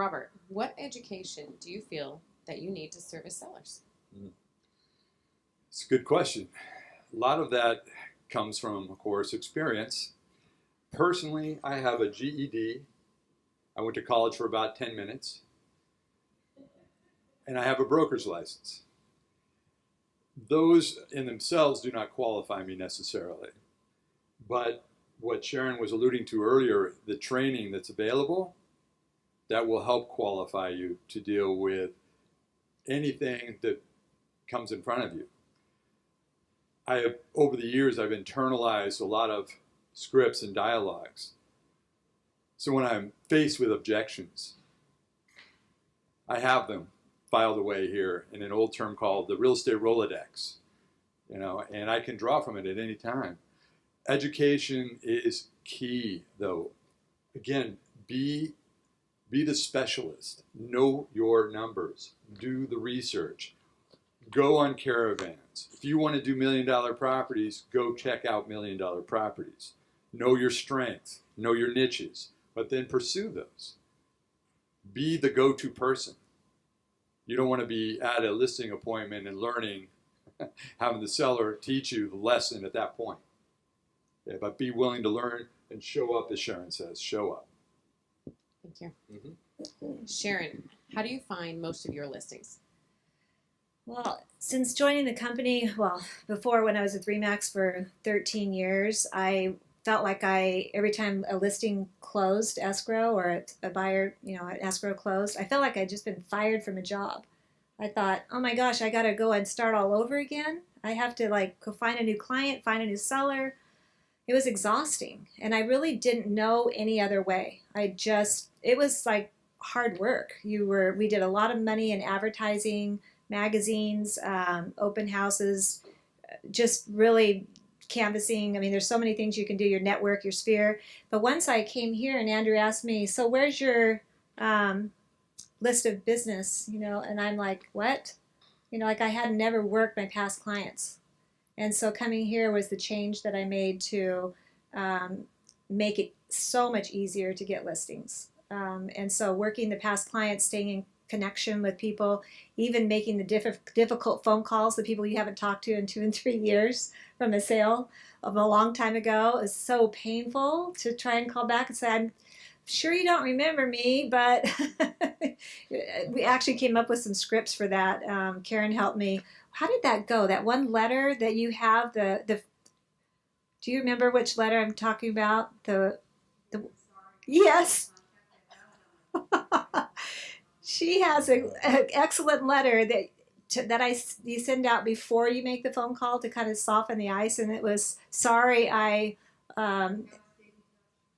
Robert, what education do you feel that you need to service sellers? It's a good question. A lot of that comes from, of course, experience. Personally, I have a GED. I went to college for about 10 minutes. And I have a broker's license. Those in themselves do not qualify me necessarily. But what Sharyn was alluding to earlier, the training that's available, that will help qualify you to deal with anything that comes in front of you. Over the years, I've internalized a lot of scripts and dialogues. So when I'm faced with objections, I have them filed away here in an old term called the real estate Rolodex, and I can draw from it at any time. Education is key, though. Again, be the specialist. Know your numbers. Do the research. Go on caravans. If you want to do $1 million properties, go check out $1 million properties. Know your strengths. Know your niches. But then pursue those. Be the go-to person. You don't want to be at a listing appointment and learning, having the seller teach you the lesson at that point. Yeah, but be willing to learn and show up, as Sharyn says. Show up. Thank you. Sharyn, how do you find most of your listings? Well, since joining the company, before when I was with RE/MAX for 13 years, I felt like every time a listing closed, escrow, or a buyer, an escrow closed, I felt like I'd just been fired from a job. I thought, oh my gosh, I got to go and start all over again. I have to go find a new client, find a new seller. It was exhausting, and I really didn't know any other way. It was like hard work. We did a lot of money in advertising, magazines, open houses, just really canvassing. I mean, there's so many things you can do, your network, your sphere. But once I came here and Andrew asked me, so where's your list of business, and I'm like, what? I had never worked my past clients. And so coming here was the change that I made to make it so much easier to get listings. And so working the past clients, staying in connection with people, even making the difficult phone calls, the people you haven't talked to in 2 and 3 years from a sale of a long time ago, is so painful to try and call back and say, I'm sure you don't remember me, but we actually came up with some scripts for that. Karen helped me. How did that go? That one letter that you have, do you remember which letter I'm talking about? Yes. She has an excellent letter that you send out before you make the phone call to kind of soften the ice, and it was, sorry, I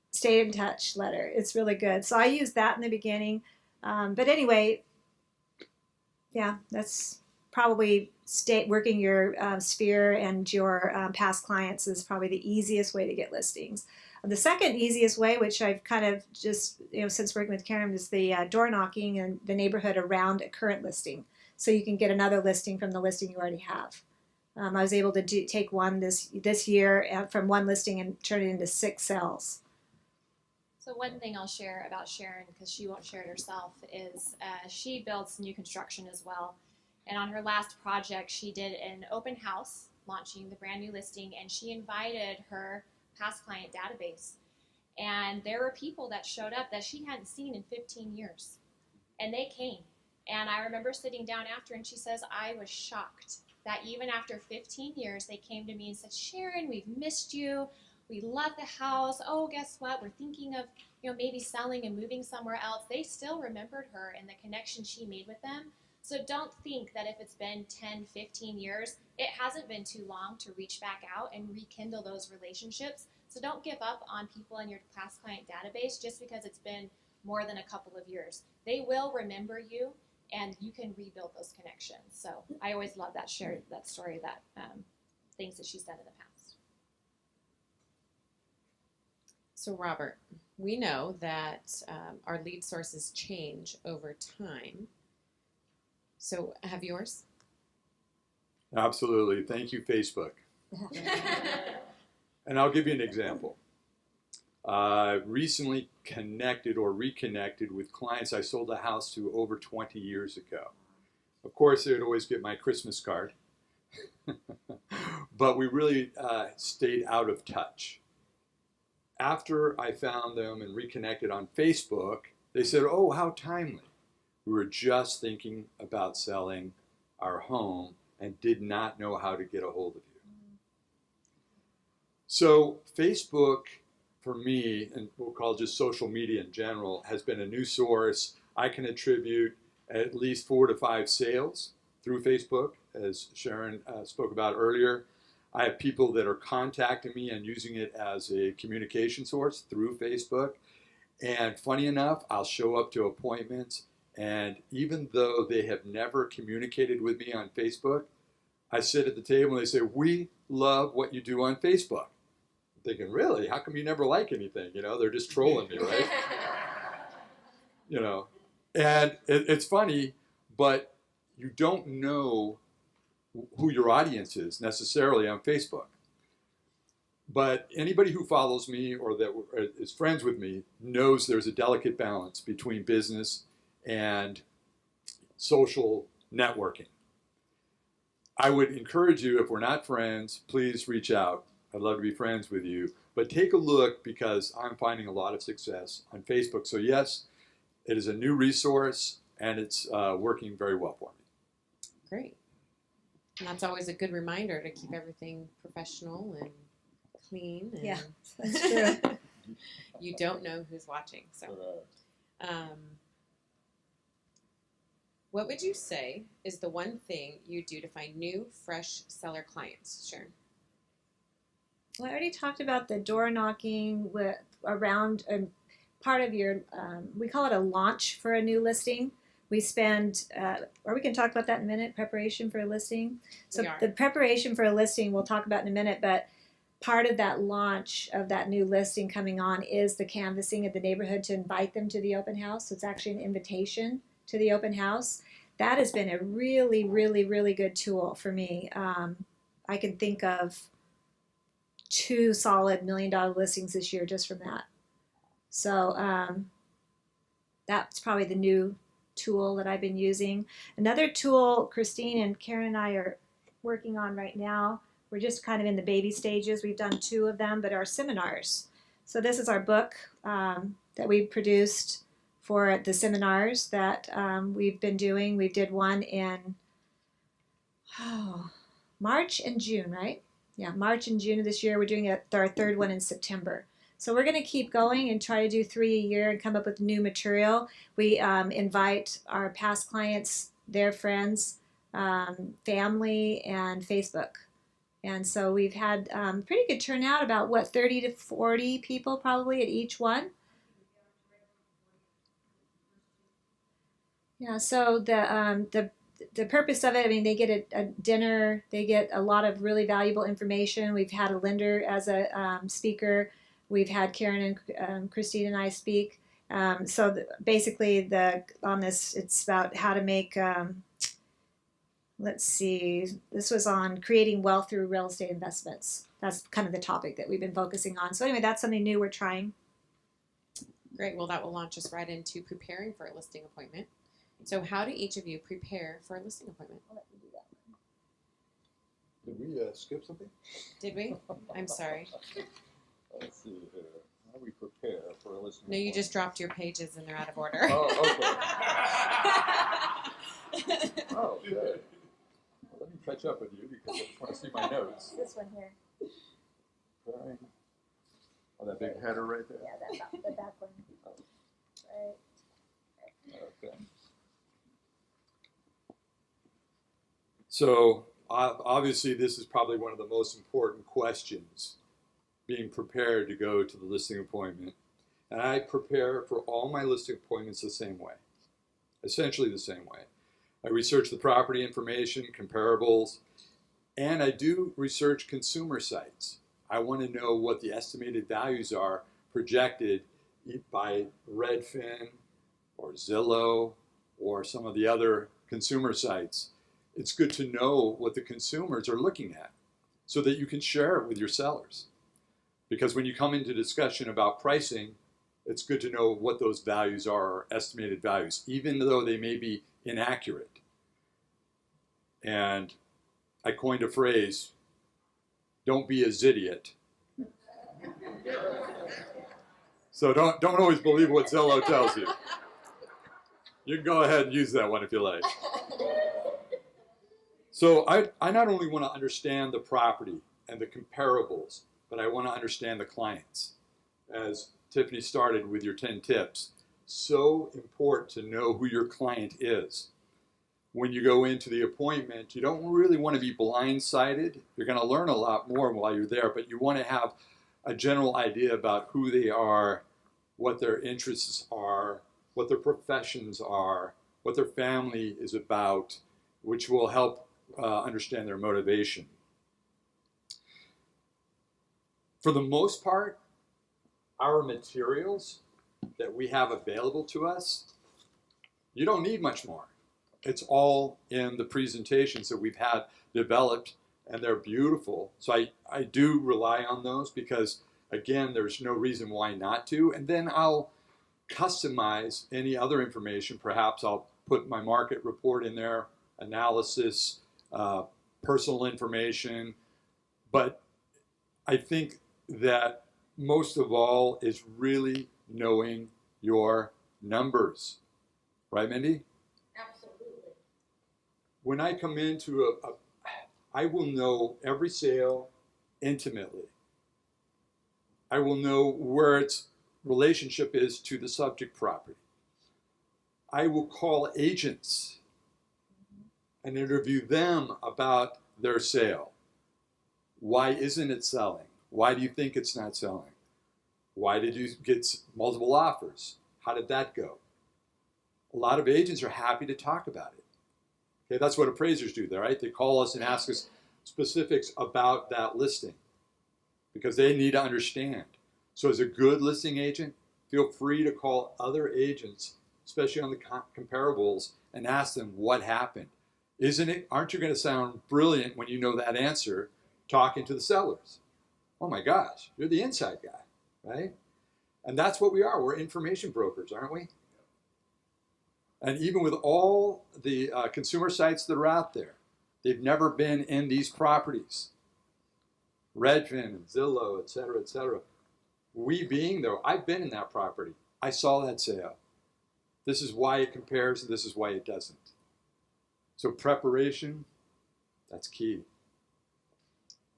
stayed in touch letter. It's really good. So I used that in the beginning. But anyway, yeah, that's probably working your sphere and your past clients is probably the easiest way to get listings. The second easiest way, which I've kind of just, since working with Karen, is the door knocking in the neighborhood around a current listing. So you can get another listing from the listing you already have. I was able to take one this year from one listing and turn it into 6 sales. So one thing I'll share about Sharyn, because she won't share it herself, is she builds new construction as well. And on her last project, she did an open house launching the brand new listing, and she invited her past client database. And there were people that showed up that she hadn't seen in 15 years. And they came. And I remember sitting down after, and she says, I was shocked that even after 15 years, they came to me and said, Sharyn, we've missed you. We love the house. Oh, guess what? We're thinking of, maybe selling and moving somewhere else. They still remembered her and the connection she made with them. So don't think that if it's been 10, 15 years, it hasn't been too long to reach back out and rekindle those relationships. So don't give up on people in your past client database just because it's been more than a couple of years. They will remember you, and you can rebuild those connections. So I always love that story, that things that she's done in the past. So Robert, we know that our lead sources change over time. So have yours? Absolutely. Thank you, Facebook. And I'll give you an example. Recently connected or reconnected with clients I sold a house to over 20 years ago. Of course, they would always get my Christmas card, but we really stayed out of touch. After I found them and reconnected on Facebook, they said, "Oh, how timely. We were just thinking about selling our home and did not know how to get a hold of you." So Facebook, for me, and we'll call just social media in general, has been a new source. I can attribute at least 4 to 5 sales through Facebook, as Sharyn spoke about earlier. I have people that are contacting me and using it as a communication source through Facebook. And funny enough, I'll show up to appointments, and even though they have never communicated with me on Facebook, I sit at the table and they say, "We love what you do on Facebook." I'm thinking, really? How come you never like anything? You know, they're just trolling me, right? You know, and it's funny, but you don't know who your audience is necessarily on Facebook. But anybody who follows me or that is friends with me knows there's a delicate balance between business and social networking. I would encourage you, if we're not friends, please reach out. I'd love to be friends with you. But take a look, because I'm finding a lot of success on Facebook. So yes, it is a new resource, and it's working very well for me. Great. And that's always a good reminder to keep everything professional and clean. And Yeah, that's true. You don't know who's watching. So, what would you say is the one thing you do to find new, fresh seller clients, Sharyn? Well, I already talked about the door knocking with around part of your, we call it a launch for a new listing. We spend, or we can talk about that in a minute, preparation for a listing. So the preparation for a listing we'll talk about in a minute, but part of that launch of that new listing coming on is the canvassing of the neighborhood to invite them to the open house. So it's actually an invitation to the open house. That has been a really, really, really good tool for me. I can think of 2 solid $1 million listings this year just from that. So that's probably the new tool that I've been using. Another tool Christine and Karen and I are working on right now, we're just kind of in the baby stages. We've done 2 of them, but our seminars. So this is our book that we produced for the seminars that we've been doing. We did one in March and June, right? Yeah, March and June of this year. We're doing our 3rd one in September. So we're going to keep going and try to do 3 a year and come up with new material. We invite our past clients, their friends, family, and Facebook. And so we've had pretty good turnout, about 30 to 40 people probably at each one. Yeah, so the purpose of it, I mean, they get a dinner, they get a lot of really valuable information. We've had a lender as a speaker. We've had Karen and Christine and I speak. Basically, on this, it's about how to make, let's see, this was on creating wealth through real estate investments. That's kind of the topic that we've been focusing on. So anyway, that's something new we're trying. Great. Well, that will launch us right into preparing for a listing appointment. So how do each of you prepare for a listing appointment? I'll let you do that. Did we skip something? Did we? I'm sorry. Let's see here. How do we prepare for a listing? No, you just dropped your pages and they're out of order. Oh, okay. Oh, good. Well, let me catch up with you because I just want to see my notes. This one here. Okay. Oh, that big header right there? Yeah, the back one. Right. Okay. So obviously this is probably one of the most important questions, being prepared to go to the listing appointment. And I prepare for all my listing appointments the same way, essentially the same way. I research the property information, comparables, and I do research consumer sites. I want to know what the estimated values are projected by Redfin or Zillow or some of the other consumer sites. It's good to know what the consumers are looking at so that you can share it with your sellers. Because when you come into discussion about pricing, it's good to know what those values are, or estimated values, even though they may be inaccurate. And I coined a phrase, don't be a zidiot. So don't always believe what Zillow tells you. You can go ahead and use that one if you like. So I not only want to understand the property and the comparables, but I want to understand the clients. As Tiffany started with your 10 tips, so important to know who your client is. When you go into the appointment, you don't really want to be blindsided. You're going to learn a lot more while you're there, but you want to have a general idea about who they are, what their interests are, what their professions are, what their family is about, which will help understand their motivation. For the most part, our materials that we have available to us, you don't need much more. It's all in the presentations that we've had developed, and they're beautiful. So I do rely on those because, again, there's no reason why not to. And then I'll customize any other information. Perhaps I'll put my market report in there, analysis, personal information. But I think that most of all is really knowing your numbers. Right, Mindy? Absolutely. When I come into I will know every sale intimately. I will know where its relationship is to the subject property. I will call agents and interview them about their sale. Why isn't it selling? Why do you think it's not selling? Why did you get multiple offers? How did that go? A lot of agents are happy to talk about it. Okay, that's what appraisers do, right? They call us and ask us specifics about that listing because they need to understand. So as a good listing agent, feel free to call other agents, especially on the comparables, and ask them what happened. Aren't you going to sound brilliant when you know that answer talking to the sellers? Oh my gosh, you're the inside guy, right? And that's what we are. We're information brokers, aren't we? And even with all the consumer sites that are out there, they've never been in these properties. Redfin and Zillow, et cetera, et cetera. We being there, I've been in that property. I saw that sale. This is why it compares and this is why it doesn't. So preparation, that's key.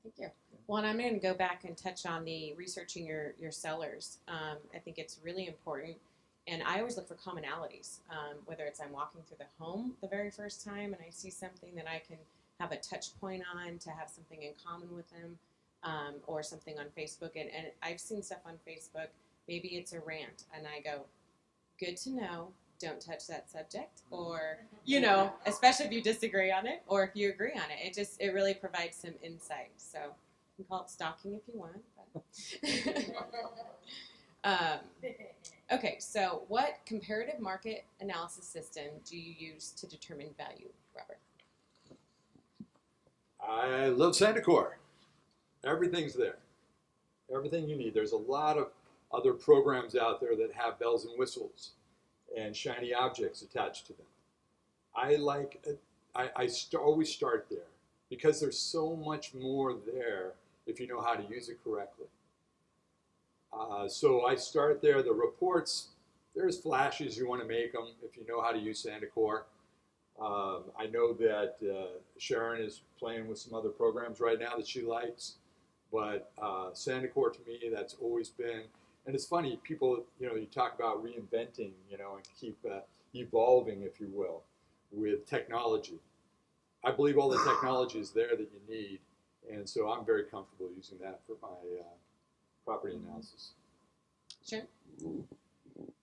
Thank you. Well, and I'm going to go back and touch on the researching your sellers. I think it's really important. And I always look for commonalities, whether it's I'm walking through the home the very first time and I see something that I can have a touch point on to have something in common with them, or something on Facebook. And I've seen stuff on Facebook, maybe it's a rant, and I go, good to know, don't touch that subject, or, especially if you disagree on it, or if you agree on it. It really provides some insight. So you can call it stalking if you want. But okay, so what comparative market analysis system do you use to determine value, Robert? I love Sandicor. Everything's there. Everything you need. There's a lot of other programs out there that have bells and whistles and shiny objects attached to them. I always start there because there's so much more there if you know how to use it correctly. So I start there. The reports, there's flashes you want to make them if you know how to use Sandicor. I know that Sharyn is playing with some other programs right now that she likes, but Sandicor to me, that's always been, and it's funny, people, you talk about reinventing, and keep evolving, if you will, with technology. I believe all the technology is there that you need, and so I'm very comfortable using that for my property analysis. Sure.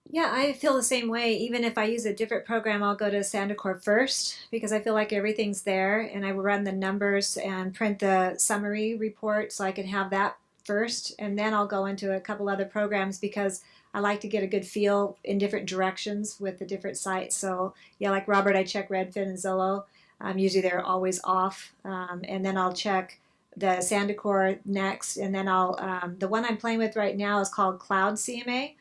Yeah, I feel the same way. Even if I use a different program, I'll go to Sandicor first because I feel like everything's there, and I will run the numbers and print the summary report so I can have that first, and then I'll go into a couple other programs because I like to get a good feel in different directions with the different sites. So yeah, like Robert, I check Redfin and Zillow. Usually they're always off, and then I'll check the sand decor next, and then I'll the one I'm playing with right now is called Cloud CMA.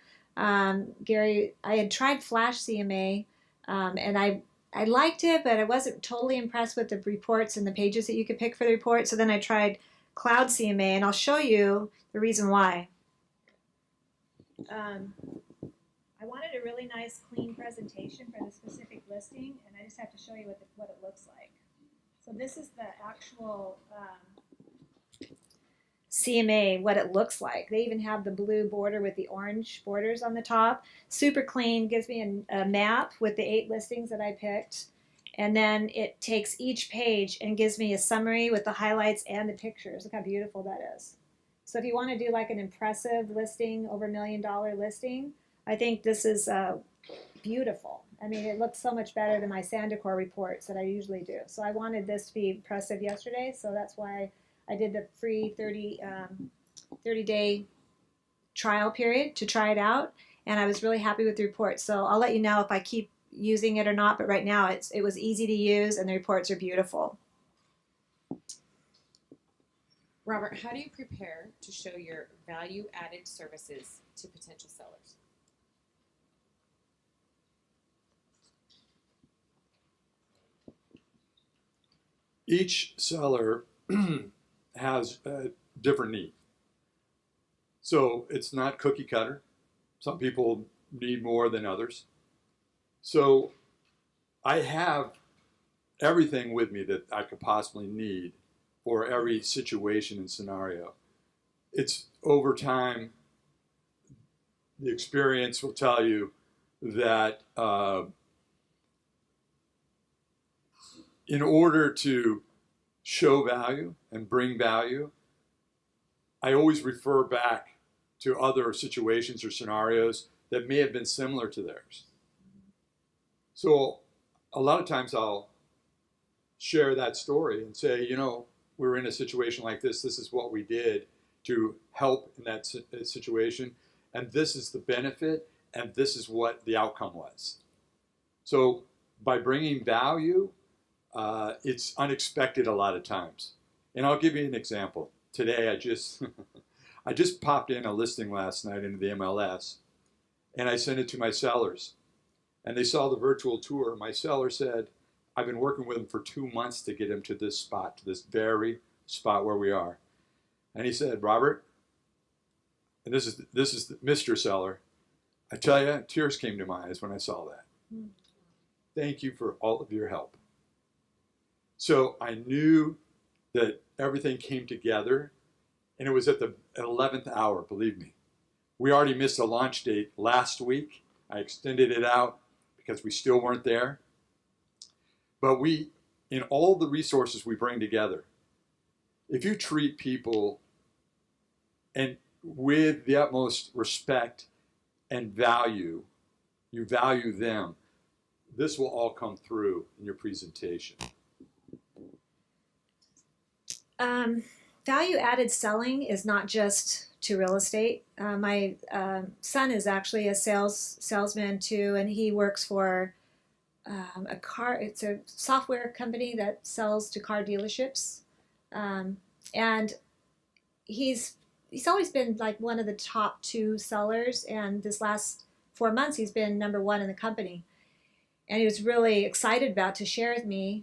Gary, I had tried Flash CMA, and I liked it, but I wasn't totally impressed with the reports and the pages that you could pick for the report. So then I tried Cloud CMA, and I'll show you the reason why. I wanted a really nice, clean presentation for the specific listing, and I just have to show you what it looks like. So this is the actual CMA, what it looks like. They even have the blue border with the orange borders on the top. Super clean, gives me a map with the 8 listings that I picked. And then it takes each page and gives me a summary with the highlights and the pictures. Look how beautiful that is. So if you want to do like an impressive listing, over $1 million listing, I think this is beautiful. I mean, it looks so much better than my sand decor reports that I usually do. So I wanted this to be impressive yesterday, so that's why I did the free 30-day trial period to try it out, and I was really happy with the report. So I'll let you know if I keep using it or not, but right now it was easy to use and the reports are beautiful. Robert, how do you prepare to show your value-added services to potential sellers? Each seller has a different need. So it's not cookie cutter. Some people need more than others. So I have everything with me that I could possibly need for every situation and scenario. It's over time, the experience will tell you that in order to show value and bring value, I always refer back to other situations or scenarios that may have been similar to theirs. So a lot of times I'll share that story and say, you know, we're in a situation like this. This is what we did to help in that situation. And this is the benefit. And this is what the outcome was. So by bringing value, it's unexpected a lot of times. And I'll give you an example. Today, I just popped in a listing last night into the MLS, and I sent it to my sellers. And they saw the virtual tour. My seller said, I've been working with him for 2 months to get him to this spot, to this very spot where we are. And he said, Robert, and this is Mr. Seller, I tell you, tears came to my eyes when I saw that. Thank you for all of your help. So I knew that everything came together, and it was at the 11th hour, believe me. We already missed a launch date last week. I extended it out because we still weren't there. But we, in all the resources we bring together, if you treat people and with the utmost respect and value, you value them, this will all come through in your presentation. Value-added selling is not just to real estate. My son is actually a salesman too, and he works for it's a software company that sells to car dealerships, and he's always been like one of the top 2 sellers, and this last 4 months he's been #1 in the company, and he was really excited about to share with me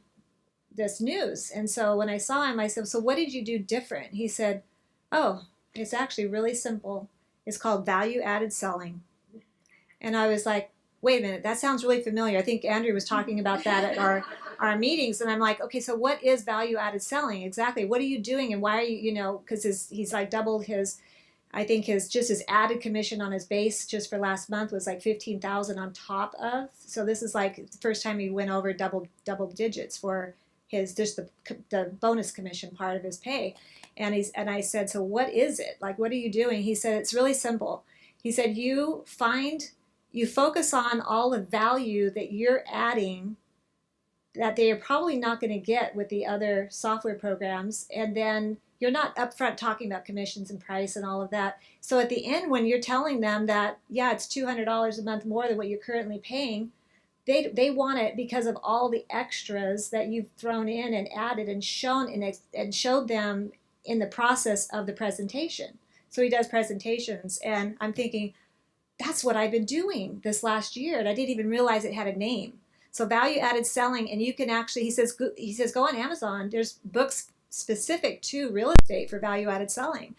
this news. And so when I saw him, I said, so what did you do different? He said, oh, it's actually really simple. It's called value-added selling. And I was like, wait a minute, that sounds really familiar. I think Andrew was talking about that at our meetings. And I'm like, okay, so what is value-added selling? Exactly. What are you doing? And why are you, because he's like doubled his, I think his added commission on his base just for last month was like $15,000 on top of. So this is like the first time he went over double digits for his the bonus commission part of his pay. And I said, so what is it? Like, what are you doing? He said, it's really simple. He said, you focus on all the value that you're adding that they are probably not going to get with the other software programs, and then you're not upfront talking about commissions and price and all of that. So at the end, when you're telling them that, yeah, it's $200 a month more than what you're currently paying, they want it because of all the extras that you've thrown in and added and shown and showed them in the process of the presentation. So he does presentations, and I'm thinking, that's what I've been doing this last year, and I didn't even realize it had a name. So value added selling, and you can actually, he says go on Amazon. There's books specific to real estate for value added selling,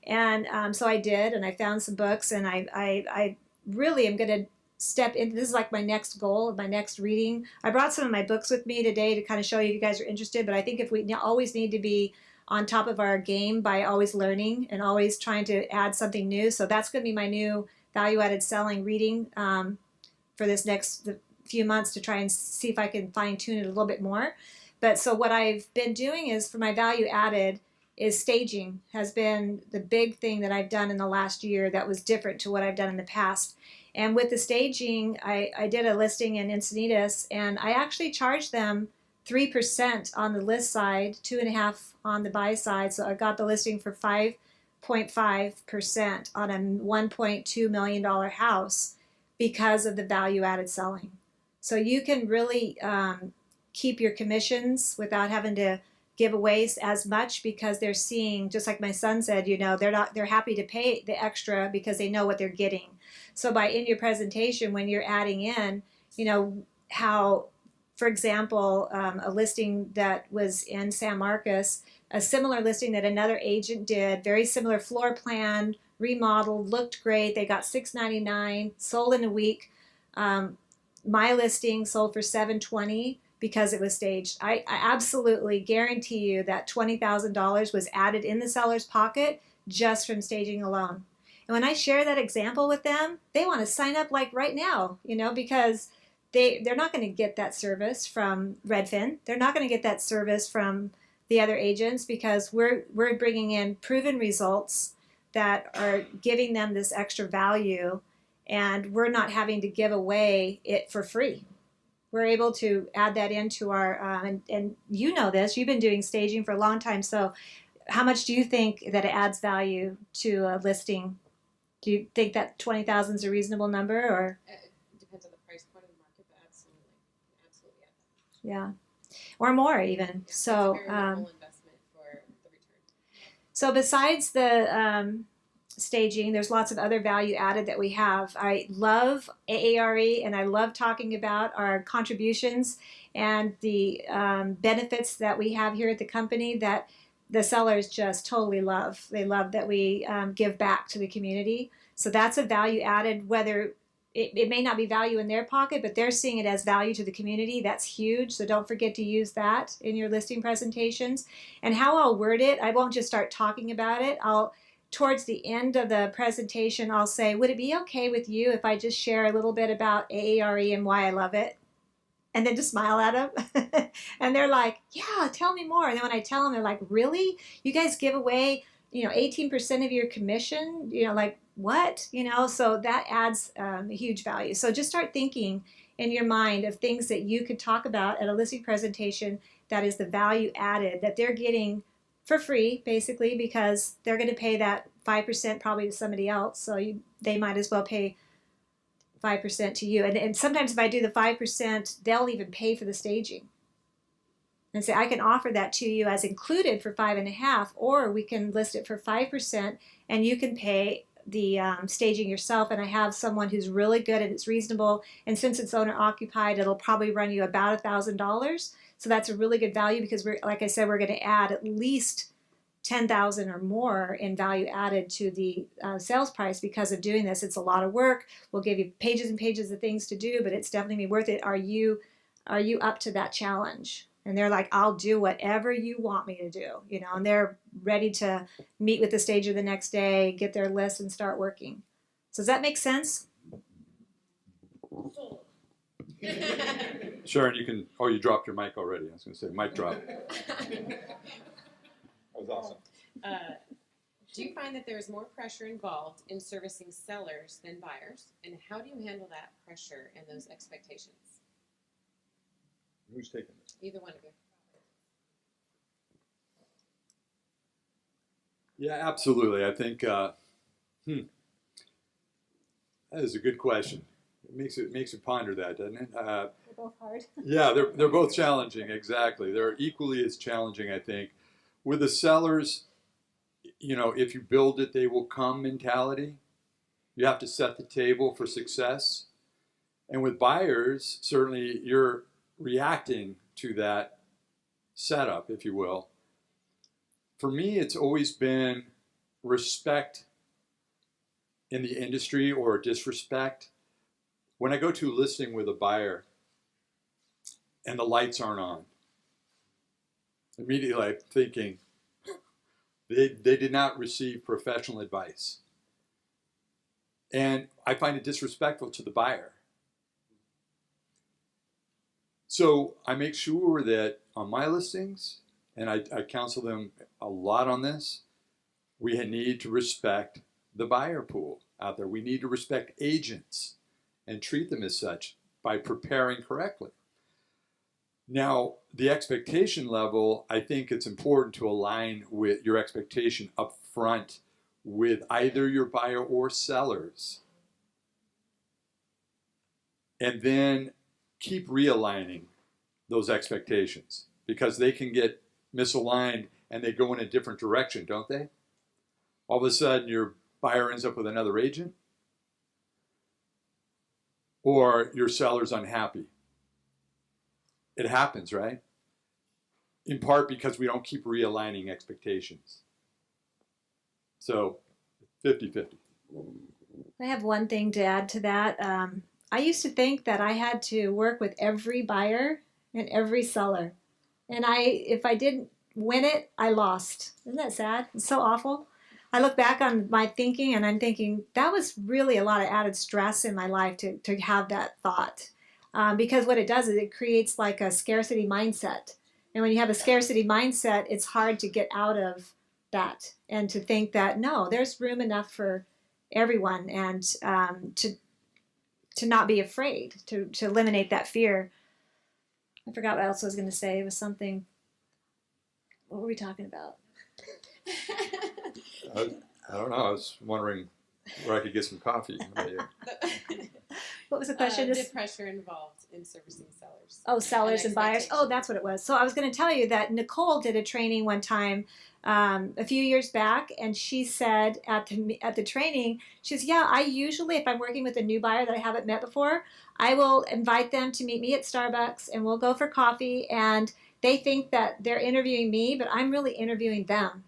and so I did, and I found some books, and I really am going to step into this. Is like my next goal, my next reading. I brought some of my books with me today to kind of show you if you guys are interested. But I think if we always need to be on top of our game by always learning and always trying to add something new. So that's going to be my new value-added selling reading for this next few months to try and see if I can fine-tune it a little bit more. But so what I've been doing is for my value-added is staging has been the big thing that I've done in the last year that was different to what I've done in the past. And with the staging, I did a listing in Encinitas, and I actually charged them 3% on the list side, 2.5% on the buy side. So I got the listing for 5.5% on a $1.2 million house because of the value-added selling. So you can really keep your commissions without having to give away as much because they're seeing, just like my son said, you know, they're happy to pay the extra because they know what they're getting. So by in your presentation, when you're adding in, you know, how, for example, a listing that was in San Marcos, a similar listing that another agent did, very similar floor plan, remodeled, looked great. They got $699, sold in a week. My listing sold for $720 because it was staged. I absolutely guarantee you that $20,000 was added in the seller's pocket just from staging alone. And when I share that example with them, they want to sign up like right now, you know, because they're not going to get that service from Redfin. They're not going to get that service from the other agents because we're bringing in proven results that are giving them this extra value, and we're not having to give away it for free. We're able to add that into our, and you know this, you've been doing staging for a long time, so how much do you think that it adds value to a listing? Do you think that 20,000 is a reasonable number, or? It depends on the price point of the market, but absolutely. Yeah, or more even. Yeah, so, it's a very minimal investment for the return. So besides the staging, there's lots of other value added that we have. I love AARE, and I love talking about our contributions and the benefits that we have here at the company that the sellers just totally love. They love that we give back to the community. So that's a value added, whether it may not be value in their pocket, but they're seeing it as value to the community. That's huge. So don't forget to use that in your listing presentations. And how I'll word it, I won't just start talking about it. Towards the end of the presentation, I'll say, would it be okay with you if I just share a little bit about AARE and why I love it? And then just smile at them. And they're like, yeah, tell me more. And then when I tell them, they're like, really? You guys give away, 18% of your commission? Like what? So that adds a huge value. So just start thinking in your mind of things that you could talk about at a listing presentation that is the value added that they're getting for free, basically, because they're going to pay that 5% probably to somebody else. So they might as well pay 5% to you. And sometimes if I do the 5%, they'll even pay for the staging and say, I can offer that to you as included for 5.5%, or we can list it for 5% and you can pay the staging yourself. And I have someone who's really good and it's reasonable. And since it's owner occupied, it'll probably run you about $1,000. So that's a really good value because like I said, we're going to add at least $10,000 or more in value added to the sales price because of doing this. It's a lot of work. We'll give you pages and pages of things to do, but it's definitely worth it. Are you up to that challenge? And they're like, I'll do whatever you want me to do, and they're ready to meet with the stager the next day, get their list and start working. So does that make sense? Sharyn, you dropped your mic already. I was going to say, mic drop. That was awesome. Do you find that there is more pressure involved in servicing sellers than buyers? And how do you handle that pressure and those expectations? Who's taking this? Either one of you. Yeah, absolutely. I think that is a good question. It makes you ponder that, doesn't it? They're both hard. Yeah, they're both challenging. Exactly. They're equally as challenging, I think. With the sellers, if you build it, they will come mentality. You have to set the table for success. And with buyers, certainly you're reacting to that setup, if you will. For me, it's always been respect in the industry or disrespect. When I go to a listing with a buyer and the lights aren't on, immediately I'm thinking they did not receive professional advice. And I find it disrespectful to the buyer. So I make sure that on my listings, and I counsel them a lot on this, we need to respect the buyer pool out there. We need to respect agents and treat them as such by preparing correctly. Now, the expectation level, I think it's important to align with your expectation up front with either your buyer or sellers. And then keep realigning those expectations, because they can get misaligned and they go in a different direction, don't they? All of a sudden, your buyer ends up with another agent, or your seller's unhappy. It happens, right? In part because we don't keep realigning expectations. So 50-50. I have one thing to add to that. I used to think that I had to work with every buyer and every seller. And if I didn't win it, I lost. Isn't that sad? It's so awful. I look back on my thinking and I'm thinking that was really a lot of added stress in my life to have that thought. Because what it does is it creates like a scarcity mindset. And when you have a scarcity mindset, it's hard to get out of that and to think that, no, there's room enough for everyone, and to not be afraid, to eliminate that fear. I forgot what else I was going to say. It was something. What were we talking about? I don't know. I was wondering where I could get some coffee. What was the question? The pressure involved in servicing sellers. Oh, sellers and buyers. Oh, that's what it was. So I was going to tell you that Nicole did a training one time a few years back, and she said at the training, she says, yeah, I usually, if I'm working with a new buyer that I haven't met before, I will invite them to meet me at Starbucks, and we'll go for coffee, and they think that they're interviewing me, but I'm really interviewing them,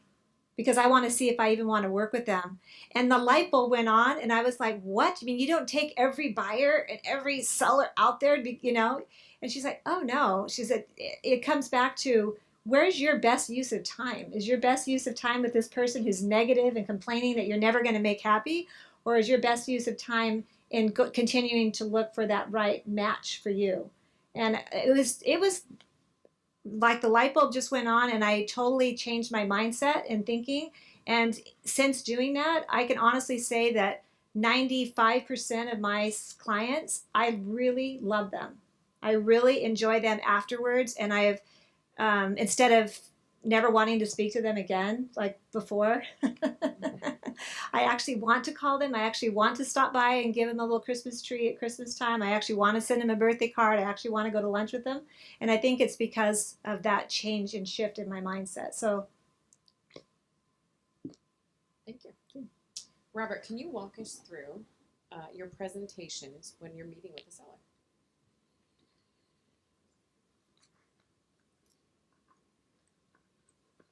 because I want to see if I even want to work with them. And the light bulb went on, and I was like, what? You mean you don't take every buyer and every seller out there, And she's like, oh, no. She said, it comes back to, where's your best use of time? Is your best use of time with this person who's negative and complaining that you're never going to make happy? Or is your best use of time in continuing to look for that right match for you? And it was like the light bulb just went on, and I totally changed my mindset and thinking. And since doing that, I can honestly say that 95% of my clients, I really love them. I really enjoy them afterwards. And I have, instead of never wanting to speak to them again, like before, I actually want to call them. I actually want to stop by and give them a little Christmas tree at Christmas time. I actually want to send them a birthday card. I actually want to go to lunch with them. And I think it's because of that change and shift in my mindset. So, thank you. Robert, can you walk us through your presentations when you're meeting with a seller?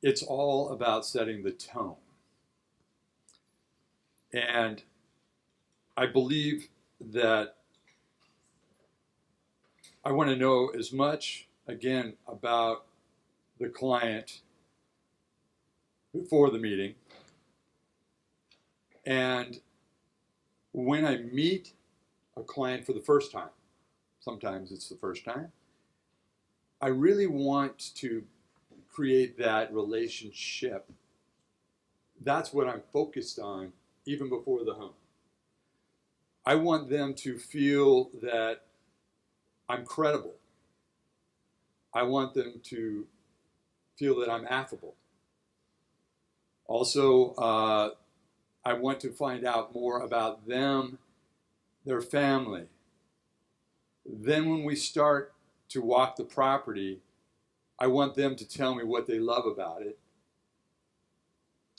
It's all about setting the tone. And I believe that I want to know as much, again, about the client before the meeting. And when I meet a client for the first time, sometimes it's the first time, I really want to create that relationship. That's what I'm focused on even before the home. I want them to feel that I'm credible. I want them to feel that I'm affable. Also, I want to find out more about them, their family. Then when we start to walk the property, I want them to tell me what they love about it,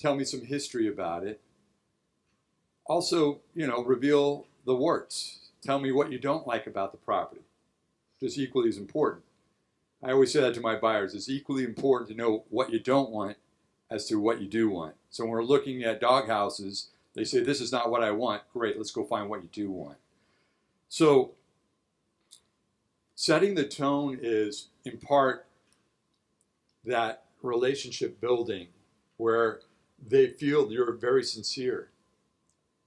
tell me some history about it. Also, reveal the warts. Tell me what you don't like about the property. Just equally as important. I always say that to my buyers. It's equally important to know what you don't want as to what you do want. So when we're looking at dog houses, they say, this is not what I want. Great, let's go find what you do want. So setting the tone is, in part, that relationship building where they feel you're very sincere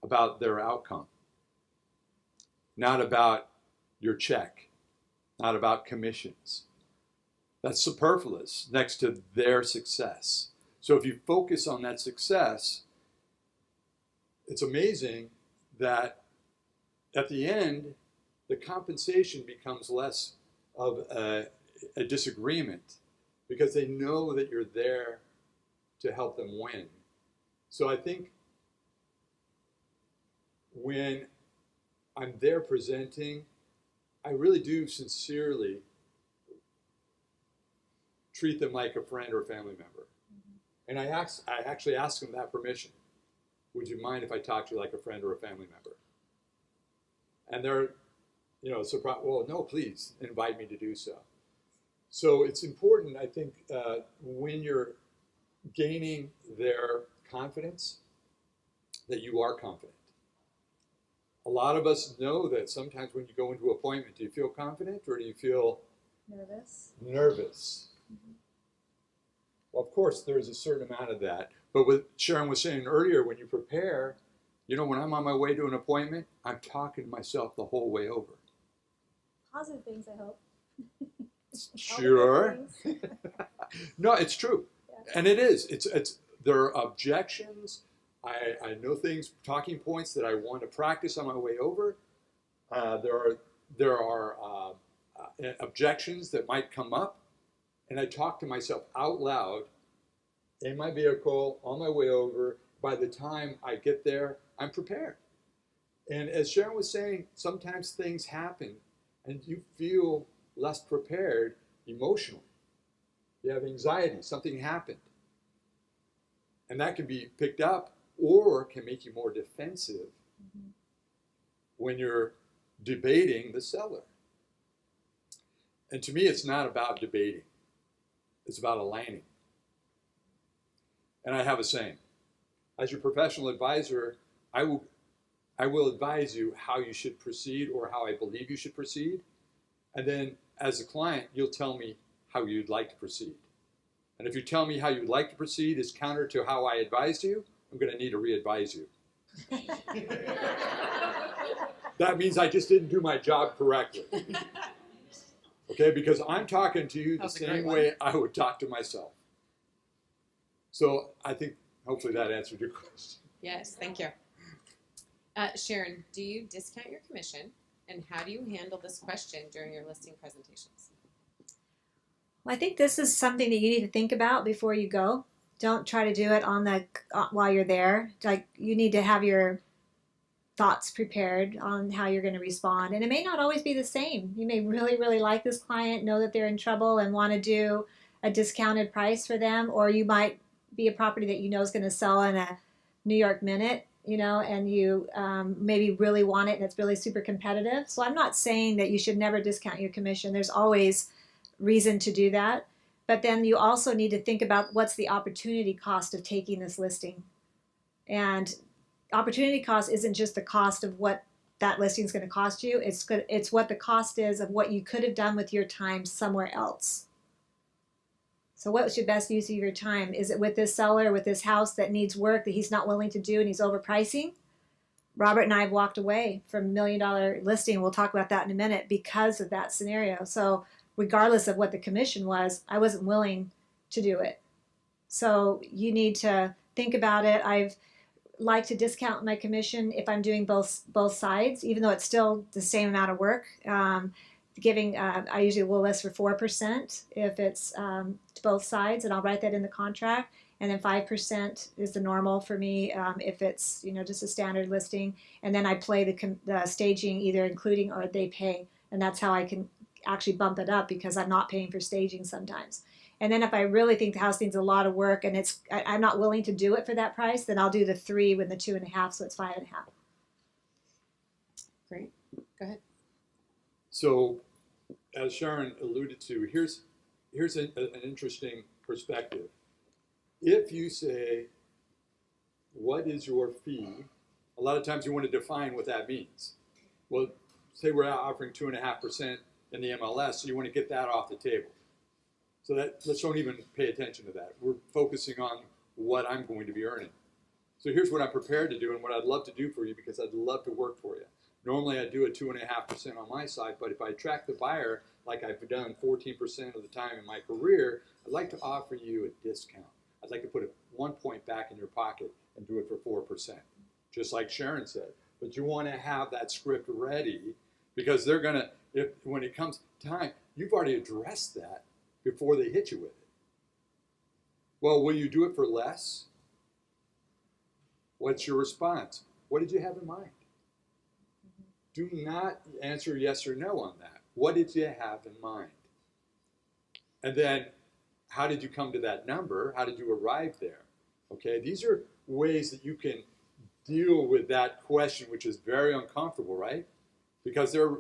about their outcome, not about your check, not about commissions. That's superfluous next to their success. So if you focus on that success, it's amazing that at the end, the compensation becomes less of a disagreement because they know that you're there to help them win. So I think when I'm there presenting, I really do sincerely treat them like a friend or a family member. And I actually ask them that permission. Would you mind if I talk to you like a friend or a family member? And they're, surprised. Well, no, please invite me to do so. So it's important, I think, when you're gaining their confidence, that you are confident. A lot of us know that sometimes when you go into an appointment, do you feel confident or do you feel nervous? Mm-hmm. Well, of course, there's a certain amount of that. But what Sharyn was saying earlier, when you prepare, when I'm on my way to an appointment, I'm talking to myself the whole way over. Positive things, I hope. Sure. No, it's true. Yeah. And it is. There are objections. I know things, talking points that I want to practice on my way over. There are objections that might come up, and I talk to myself out loud in my vehicle on my way over. By the time I get there, I'm prepared. And as Sharyn was saying, sometimes things happen, and you feel less prepared emotionally. You have anxiety, something happened. And that can be picked up or can make you more defensive when you're debating the seller. And to me, it's not about debating. It's about aligning. And I have a saying. As your professional advisor, I will advise you how you should proceed or how I believe you should proceed. And then as a client, you'll tell me how you'd like to proceed. And if you tell me how you'd like to proceed is counter to how I advised you, I'm going to need to re-advise you. That means I just didn't do my job correctly. Okay, because I'm talking to you the same way I would talk to myself. So I think hopefully that answered your question. Yes, thank you. Sharyn, do you discount your commission, and how do you handle this question during your listing presentations? Well, I think this is something that you need to think about before you go. Don't try to do it while you're there. Like, you need to have your thoughts prepared on how you're going to respond. And it may not always be the same. You may really, really like this client, know that they're in trouble and want to do a discounted price for them, or you might be a property that you know is going to sell in a New York minute, and you maybe really want it and it's really super competitive. So I'm not saying that you should never discount your commission. There's always reason to do that. But then you also need to think about what's the opportunity cost of taking this listing. And opportunity cost isn't just the cost of what that listing is going to cost you. It's what the cost is of what you could have done with your time somewhere else. So what's your best use of your time? Is it with this seller, with this house that needs work that he's not willing to do and he's overpricing? Robert and I have walked away from $1 million listing. We'll talk about that in a minute because of that scenario. So regardless of what the commission was, I wasn't willing to do it. So you need to think about it. I've liked to discount my commission if I'm doing both sides, even though it's still the same amount of work. I usually will list for 4% if it's both sides, and I'll write that in the contract. And then 5% is the normal for me if it's just a standard listing. And then I play the staging either including or they pay, and that's how I can actually bump it up because I'm not paying for staging sometimes. And then if I really think the house needs a lot of work and I'm not willing to do it for that price, then I'll do the 3 with the 2.5, so it's 5.5. Great. Go ahead. So, as Sharyn alluded to, here's an interesting perspective. If you say, what is your fee? A lot of times you want to define what that means. Well, say we're offering 2.5% in the MLS, so you want to get that off the table. So let's don't even pay attention to that. We're focusing on what I'm going to be earning. So here's what I'm prepared to do and what I'd love to do for you, because I'd love to work for you. Normally I do a 2.5% on my side, but if I attract the buyer like I've done 14% of the time in my career, I'd like to offer you a discount. I'd like to put 1 point back in your pocket and do it for 4%, just like Sharyn said. But you want to have that script ready, because they're going to, when it comes time, you've already addressed that before they hit you with it. Well, will you do it for less? What's your response? What did you have in mind? Do not answer yes or no on that. What did you have in mind? And then, how did you come to that number? How did you arrive there? Okay, these are ways that you can deal with that question, which is very uncomfortable, right? Because they're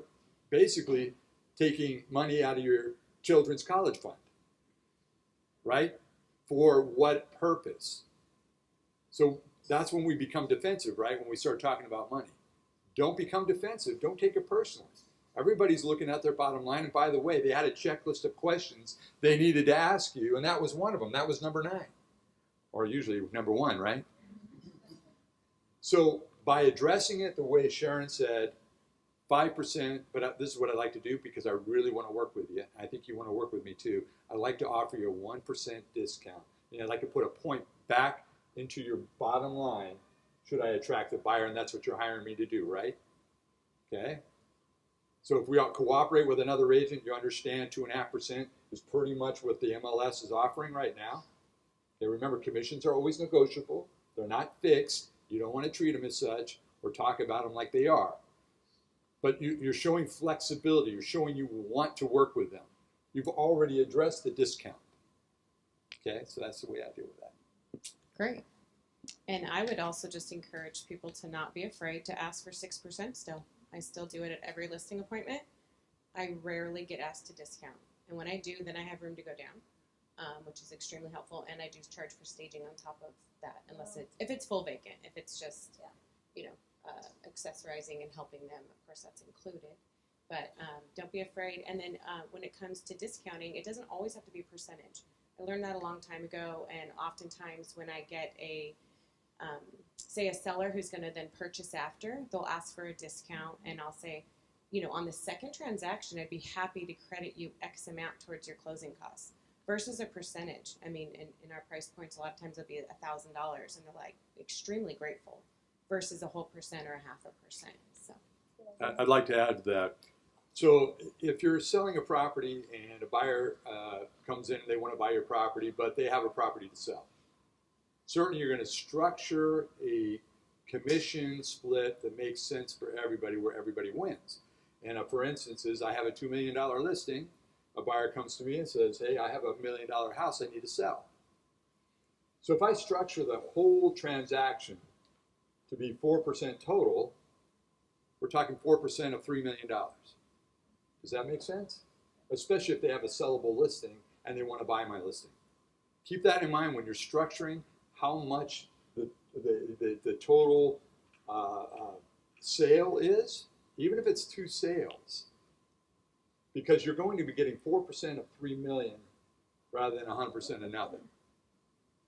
basically taking money out of your children's college fund, right? For what purpose? So that's when we become defensive, right? When we start talking about money. Don't become defensive. Don't take it personally. Everybody's looking at their bottom line. And by the way, they had a checklist of questions they needed to ask you, and that was one of them. That was number 9. Or usually number 1, right? So by addressing it the way Sharyn said, 5%, but this is what I like to do because I really want to work with you. I think you want to work with me too. I'd like to offer you a 1% discount. And I'd like to put a point back into your bottom line should I attract the buyer, and that's what you're hiring me to do, right? Okay? So if we all cooperate with another agent, you understand 2.5% is pretty much what the MLS is offering right now. Okay, remember, commissions are always negotiable. They're not fixed. You don't want to treat them as such or talk about them like they are. But you're showing flexibility. You're showing you want to work with them. You've already addressed the discount. Okay, so that's the way I deal with that. Great. And I would also just encourage people to not be afraid to ask for 6% still. I still do it at every listing appointment. I rarely get asked to discount. And when I do, then I have room to go down, which is extremely helpful. And I do charge for staging on top of that, unless if it's full vacant. If it's just, accessorizing and helping them, of course, that's included. But don't be afraid. And then when it comes to discounting, it doesn't always have to be a percentage. I learned that a long time ago, and oftentimes when I get say a seller who's going to then purchase after, they'll ask for a discount, and I'll say, on the second transaction, I'd be happy to credit you X amount towards your closing costs versus a percentage. I mean, in our price points, a lot of times it'll be $1,000, and they're like extremely grateful versus a whole percent or a 0.5%. So I'd like to add to that. So if you're selling a property and a buyer comes in and they want to buy your property, but they have a property to sell, certainly you're going to structure a commission split that makes sense for everybody, where everybody wins. And for instance, I have a $2 million listing. A buyer comes to me and says, hey, I have a $1 million house I need to sell. So if I structure the whole transaction to be 4% total, we're talking 4% of $3 million. Does that make sense? Especially if they have a sellable listing and they want to buy my listing. Keep that in mind when you're structuring how much the total sale is, even if it's 2 sales, because you're going to be getting 4% of $3 million rather than 100% of nothing.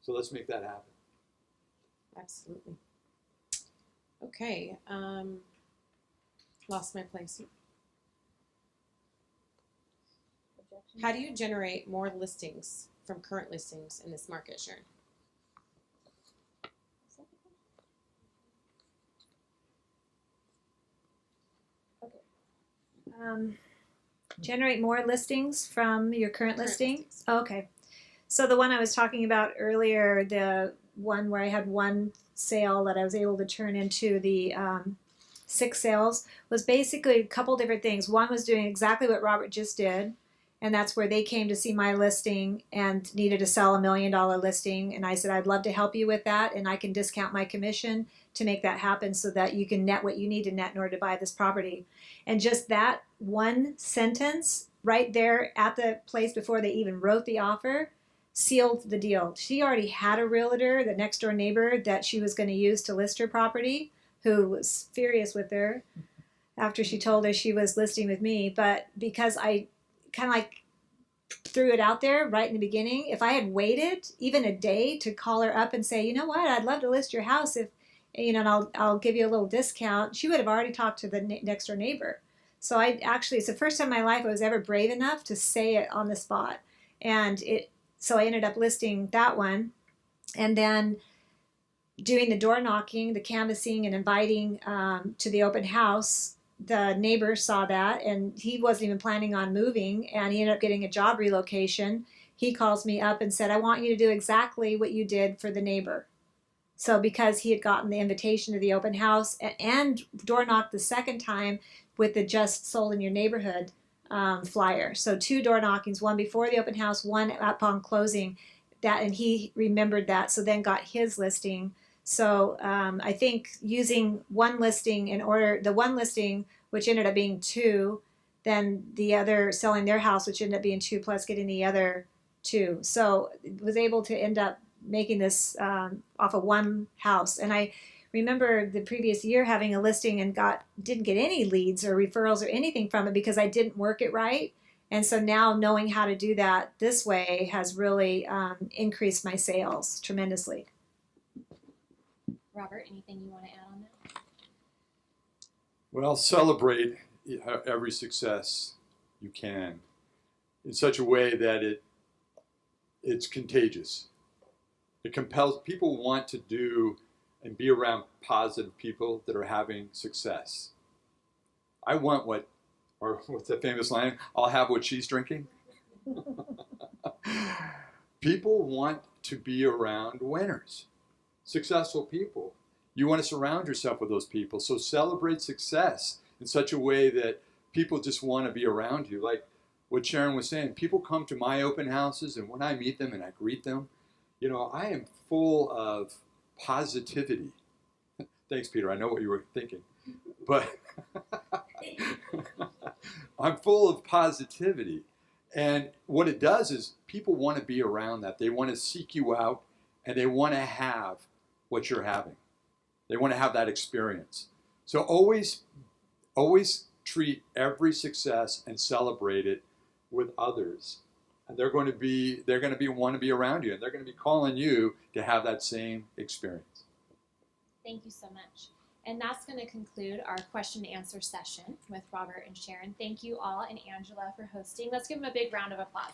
So let's make that happen. absolutely. Okay. Lost my place. How do you generate more listings from current listings in this market, Sharyn? Generate more listings from your current listing? listings. Okay. So the one I was talking about earlier, the one where I had 1 sale that I was able to turn into the 6 sales, was basically a couple different things. One was doing exactly what Robert just did, And that's where they came to see my listing and needed to sell $1 million listing. And I said, I'd love to help you with that. And I can discount my commission to make that happen so that you can net what you need to net in order to buy this property. And just that one sentence right there at the place before they even wrote the offer sealed the deal. She already had a realtor, the next door neighbor, that she was going to use to list her property, who was furious with her after she told her she was listing with me. But because I kind of like threw it out there right in the beginning, if I had waited even a day to call her up and say, you know what, I'd love to list your house if, you know, and I'll give you a little discount, she would have already talked to the next door neighbor. So I actually, it's the first time in my life I was ever brave enough to say it on the spot. And so I ended up listing that one. And then doing the door knocking, the canvassing, and inviting to the open house. The neighbor saw that, and he wasn't even planning on moving, and he ended up getting a job relocation. He calls me up and said, I want you to do exactly what you did for the neighbor. So because he had gotten the invitation to the open house and door knocked the second time with the Just Sold in Your Neighborhood flyer. So 2 door knockings, one before the open house, one upon closing. That, and he remembered that, so then got his listing. So I think using one listing in order, the one listing, which ended up being 2, then the other selling their house, which ended up being 2 plus getting the other 2. So was able to end up making this off of one house. And I remember the previous year having a listing and didn't get any leads or referrals or anything from it because I didn't work it right. And so now knowing how to do that this way has really increased my sales tremendously. Robert, anything you want to add on that? Well, celebrate every success you can in such a way that it's contagious. It compels people want to do and be around positive people that are having success. I want what's that famous line? I'll have what she's drinking. People want to be around winners, successful people. You want to surround yourself with those people. So celebrate success in such a way that people just want to be around you. Like what Sharyn was saying, people come to my open houses, and when I meet them and I greet them, you know, I am full of positivity. Thanks, Peter. I know what you were thinking. But I'm full of positivity. And what it does is people want to be around that. They want to seek you out, and they want to have what you're having. They want to have that experience. So always treat every success and celebrate it with others. And they're going to want to be around you, and they're going to be calling you to have that same experience. Thank you so much. And that's going to conclude our question and answer session with Robert and Sharyn. Thank you all and Angela for hosting. Let's give them a big round of applause.